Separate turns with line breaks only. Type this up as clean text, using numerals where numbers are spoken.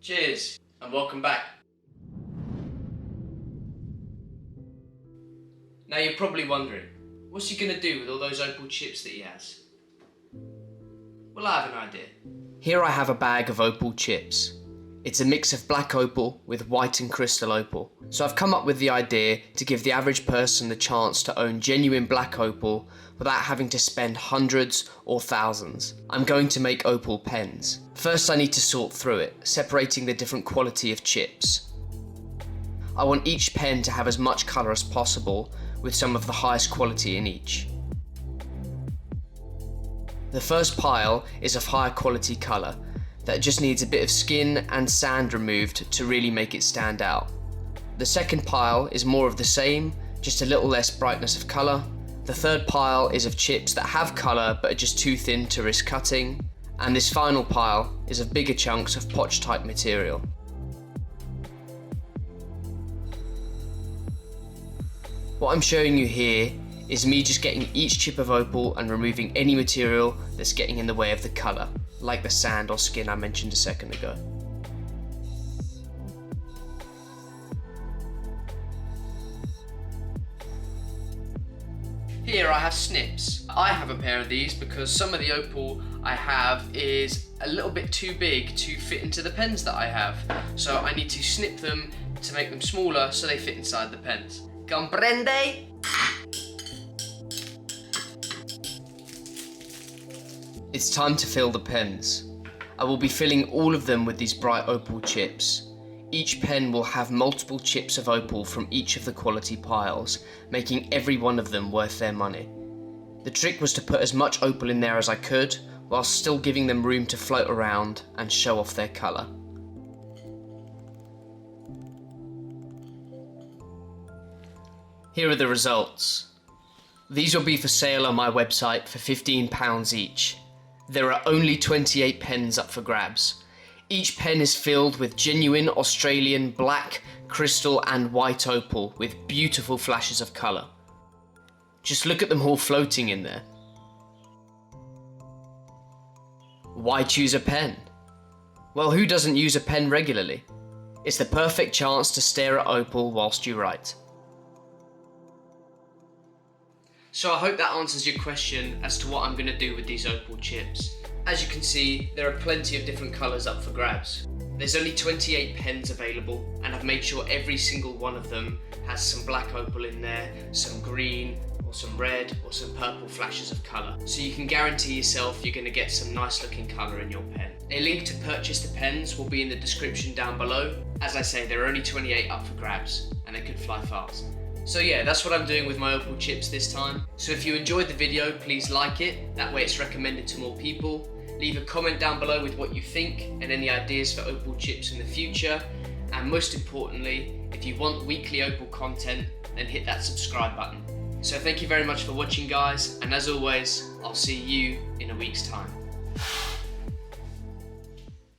Cheers and welcome back. Now you're probably wondering, what's he gonna do with all those Opal chips that he has? Well, I have an idea. Here I have a bag of Opal chips. It's a mix of black opal with white and crystal opal. So I've come up with the idea to give the average person the chance to own genuine black opal without having to spend hundreds or thousands. I'm going to make opal pens. First I need to sort through it, separating the different quality of chips. I want each pen to have as much colour as possible, with some of the highest quality in each. The first pile is of higher quality colour that just needs a bit of skin and sand removed to really make it stand out. The second pile is more of the same, just a little less brightness of colour. The third pile is of chips that have colour but are just too thin to risk cutting. And this final pile is of bigger chunks of potch type material. What I'm showing you here is me just getting each chip of opal and removing any material that's getting in the way of the colour, like the sand or skin I mentioned a second ago. Here I have Snips. I have a pair of these because some of the opal I have is a little bit too big to fit into the pens that I have. So I need to snip them to make them smaller so they fit inside the pens. Comprende? It's time to fill the pens. I will be filling all of them with these bright opal chips. Each pen will have multiple chips of opal from each of the quality piles, making every one of them worth their money. The trick was to put as much opal in there as I could, while still giving them room to float around and show off their colour. Here are the results. These will be for sale on my website for £15 each. There are only 28 pens up for grabs. Each pen is filled with genuine Australian black, crystal and white opal with beautiful flashes of colour. Just look at them all floating in there. Why choose a pen? Well, who doesn't use a pen regularly? It's the perfect chance to stare at opal whilst you write. So I hope that answers your question as to what I'm going to do with these opal chips. As you can see, there are plenty of different colours up for grabs. There's only 28 pens available, and I've made sure every single one of them has some black opal in there, some green, or some red, or some purple flashes of colour. So you can guarantee yourself you're going to get some nice looking colour in your pen. A link to purchase the pens will be in the description down below. As I say, there are only 28 up for grabs, and they could fly fast. So yeah, that's what I'm doing with my opal chips this time. So if you enjoyed the video, please like it, that way it's recommended to more people. Leave a comment down below with what you think and any ideas for opal chips in the future. And most importantly, if you want weekly opal content, then hit that subscribe button. So thank you very much for watching guys, and as always, I'll see you in a week's time.